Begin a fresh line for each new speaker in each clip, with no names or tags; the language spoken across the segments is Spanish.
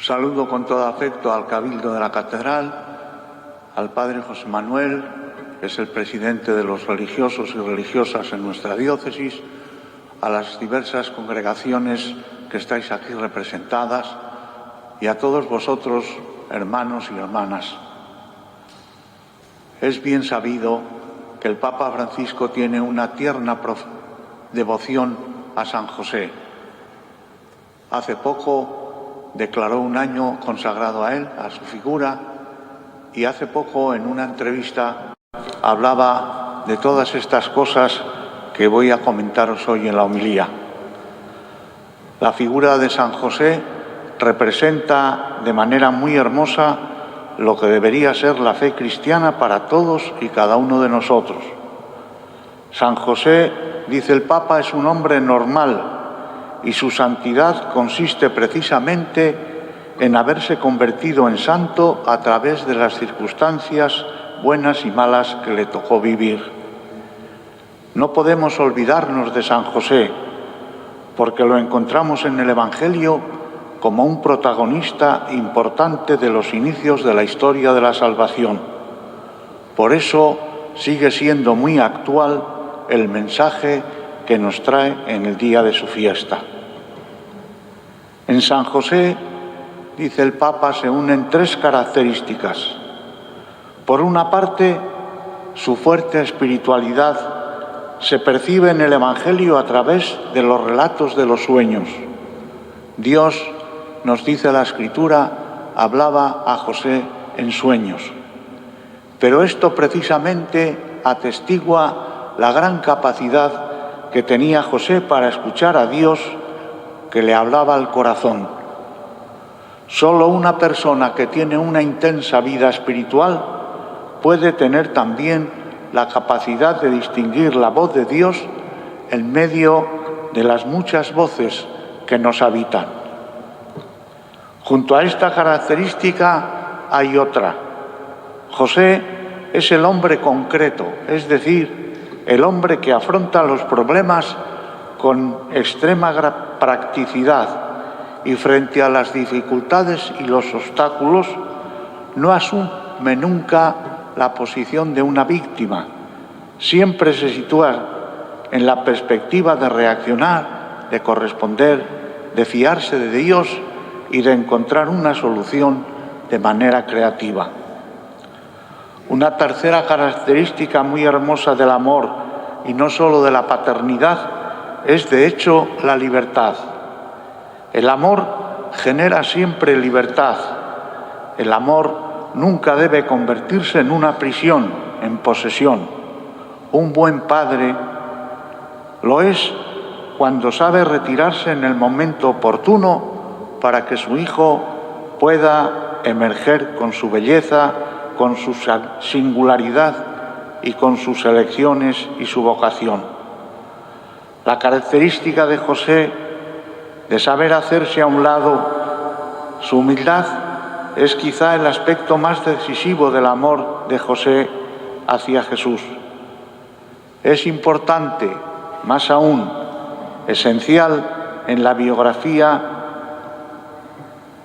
Saludo con todo afecto al Cabildo de la Catedral, al Padre José Manuel, que es el presidente de los religiosos y religiosas en nuestra diócesis, a las diversas congregaciones que estáis aquí representadas y a todos vosotros, hermanos y hermanas. Es bien sabido que el Papa Francisco tiene una tierna devoción a San José. Hace poco declaró un año consagrado a él, a su figura, y hace poco en una entrevista hablaba de todas estas cosas que voy a comentaros hoy en la homilía. La figura de San José representa de manera muy hermosa lo que debería ser la fe cristiana para todos y cada uno de nosotros. San José, dice el Papa, es un hombre normal y su santidad consiste precisamente en haberse convertido en santo a través de las circunstancias buenas y malas que le tocó vivir. No podemos olvidarnos de San José, porque lo encontramos en el Evangelio como un protagonista importante de los inicios de la historia de la salvación. Por eso sigue siendo muy actual el mensaje que nos trae en el día de su fiesta. En San José, dice el Papa, se unen tres características. Por una parte, su fuerte espiritualidad se percibe en el Evangelio a través de los relatos de los sueños. Dios, nos dice la Escritura, hablaba a José en sueños. Pero esto precisamente atestigua la gran capacidad que tenía José para escuchar a Dios que le hablaba al corazón. Solo una persona que tiene una intensa vida espiritual puede tener también la capacidad de distinguir la voz de Dios en medio de las muchas voces que nos habitan. Junto a esta característica hay otra. José es el hombre concreto, es decir, el hombre que afronta los problemas con extrema practicidad y frente a las dificultades y los obstáculos no asume nunca la posición de una víctima. Siempre se sitúa en la perspectiva de reaccionar, de corresponder, de fiarse de Dios y de encontrar una solución de manera creativa. Una tercera característica muy hermosa del amor, y no solo de la paternidad, es de hecho la libertad. El amor genera siempre libertad. El amor nunca debe convertirse en una prisión, en posesión. Un buen padre lo es cuando sabe retirarse en el momento oportuno para que su hijo pueda emerger con su belleza, con su singularidad y con sus elecciones y su vocación. La característica de José de saber hacerse a un lado, su humildad, es quizá el aspecto más decisivo del amor de José hacia Jesús. Es importante, más aún, esencial en la biografía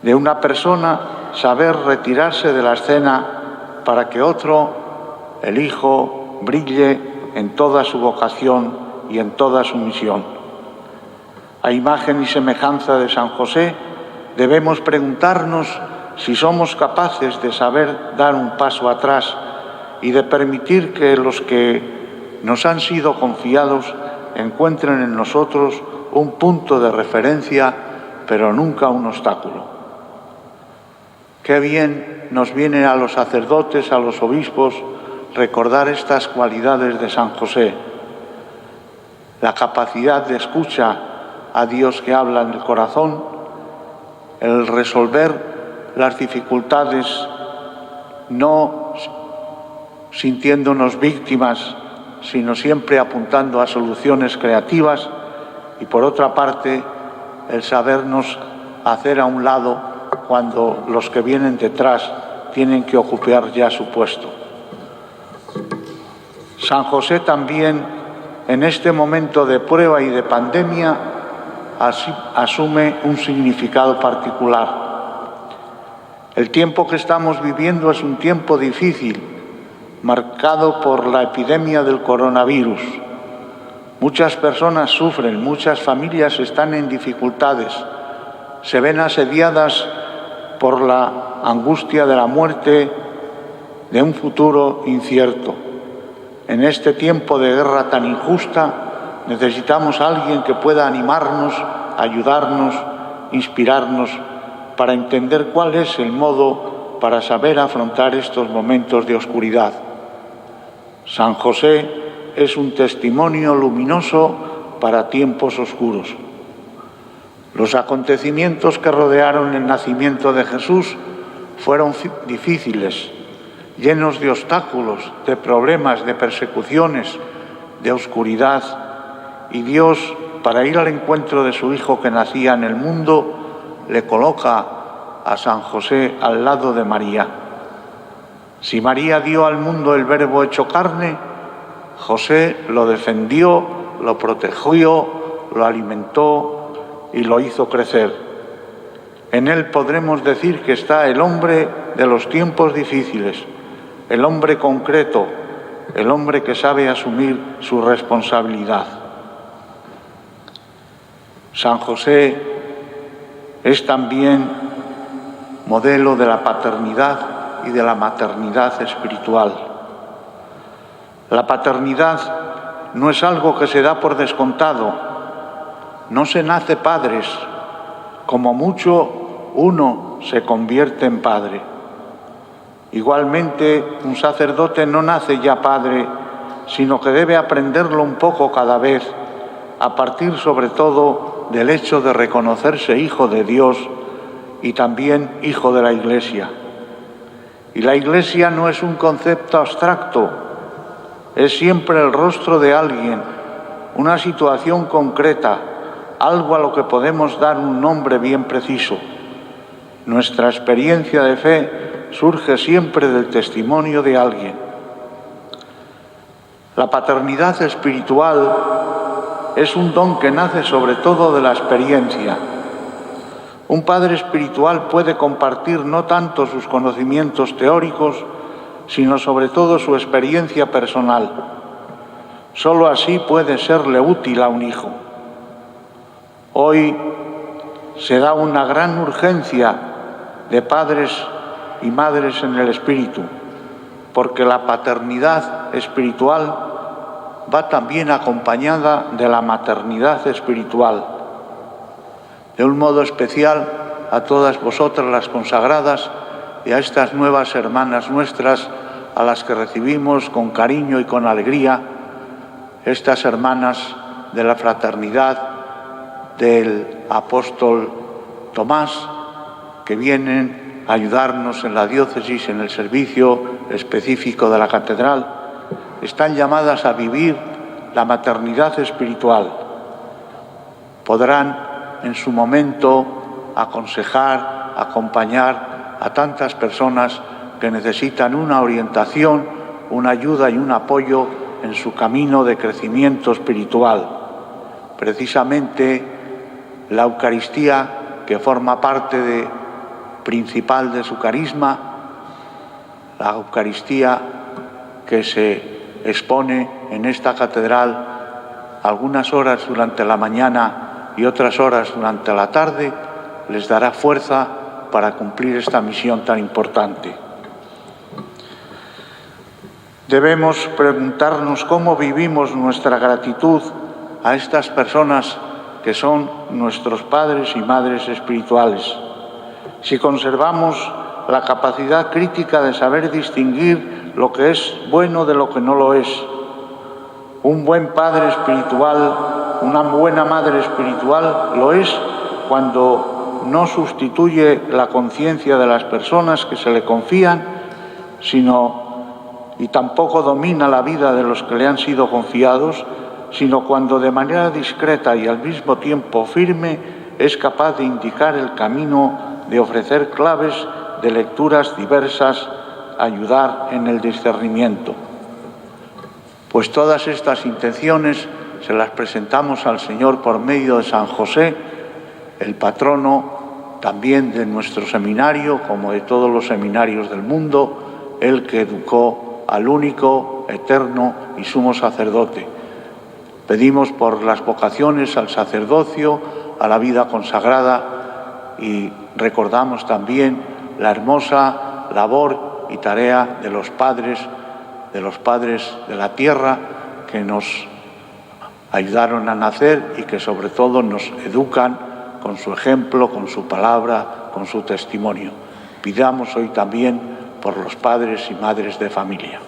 de una persona saber retirarse de la escena para que otro, el Hijo, brille en toda su vocación y en toda su misión. A imagen y semejanza de San José, debemos preguntarnos si somos capaces de saber dar un paso atrás y de permitir que los que nos han sido confiados encuentren en nosotros un punto de referencia, pero nunca un obstáculo. Qué bien nos viene a los sacerdotes, a los obispos, recordar estas cualidades de San José. La capacidad de escucha a Dios que habla en el corazón, el resolver las dificultades no sintiéndonos víctimas, sino siempre apuntando a soluciones creativas, y por otra parte, el sabernos hacer a un lado cuando los que vienen detrás tienen que ocupar ya su puesto. San José también, en este momento de prueba y de pandemia, asume un significado particular. El tiempo que estamos viviendo es un tiempo difícil, marcado por la epidemia del coronavirus. Muchas personas sufren, muchas familias están en dificultades, se ven asediadas por la angustia de la muerte, de un futuro incierto. En este tiempo de guerra tan injusta, necesitamos a alguien que pueda animarnos, ayudarnos, inspirarnos, para entender cuál es el modo para saber afrontar estos momentos de oscuridad. San José es un testimonio luminoso para tiempos oscuros. Los acontecimientos que rodearon el nacimiento de Jesús fueron difíciles, llenos de obstáculos, de problemas, de persecuciones, de oscuridad. Y Dios, para ir al encuentro de su Hijo que nacía en el mundo, le coloca a San José al lado de María. Si María dio al mundo el Verbo hecho carne, José lo defendió, lo protegió, lo alimentó y lo hizo crecer. En él podremos decir que está el hombre de los tiempos difíciles, el hombre concreto, el hombre que sabe asumir su responsabilidad. San José es también modelo de la paternidad y de la maternidad espiritual. La paternidad no es algo que se da por descontado, no se nace padres, como mucho uno se convierte en padre. Igualmente, un sacerdote no nace ya padre, sino que debe aprenderlo un poco cada vez, a partir sobre todo del hecho de reconocerse hijo de Dios y también hijo de la Iglesia. Y la Iglesia no es un concepto abstracto, es siempre el rostro de alguien, una situación concreta, algo a lo que podemos dar un nombre bien preciso. Nuestra experiencia de fe surge siempre del testimonio de alguien. La paternidad espiritual es un don que nace sobre todo de la experiencia. Un padre espiritual puede compartir no tanto sus conocimientos teóricos, sino sobre todo su experiencia personal. Solo así puede serle útil a un hijo. Hoy se da una gran urgencia de padres y madres en el espíritu, porque la paternidad espiritual va también acompañada de la maternidad espiritual. De un modo especial a todas vosotras las consagradas y a estas nuevas hermanas nuestras a las que recibimos con cariño y con alegría, estas hermanas de la fraternidad del apóstol Tomás, que vienen a ayudarnos en la diócesis, en el servicio específico de la catedral, están llamadas a vivir la maternidad espiritual. Podrán en su momento aconsejar, acompañar a tantas personas que necesitan una orientación, una ayuda y un apoyo en su camino de crecimiento espiritual. Precisamente la Eucaristía, que forma parte principal de su carisma, la Eucaristía que se expone en esta catedral algunas horas durante la mañana y otras horas durante la tarde, les dará fuerza para cumplir esta misión tan importante. Debemos preguntarnos cómo vivimos nuestra gratitud a estas personas que son nuestros padres y madres espirituales. Si conservamos la capacidad crítica de saber distinguir lo que es bueno de lo que no lo es. Un buen padre espiritual, una buena madre espiritual lo es cuando no sustituye la conciencia de las personas que se le confían, y tampoco domina la vida de los que le han sido confiados, sino cuando de manera discreta y al mismo tiempo firme es capaz de indicar el camino, de ofrecer claves de lecturas diversas, ayudar en el discernimiento. Pues todas estas intenciones se las presentamos al Señor por medio de San José, el patrono también de nuestro seminario, como de todos los seminarios del mundo, el que educó al único, eterno y sumo sacerdote. Pedimos por las vocaciones al sacerdocio, a la vida consagrada, y recordamos también la hermosa labor y tarea de los padres de la tierra que nos ayudaron a nacer y que sobre todo nos educan con su ejemplo, con su palabra, con su testimonio. Pidamos hoy también por los padres y madres de familia.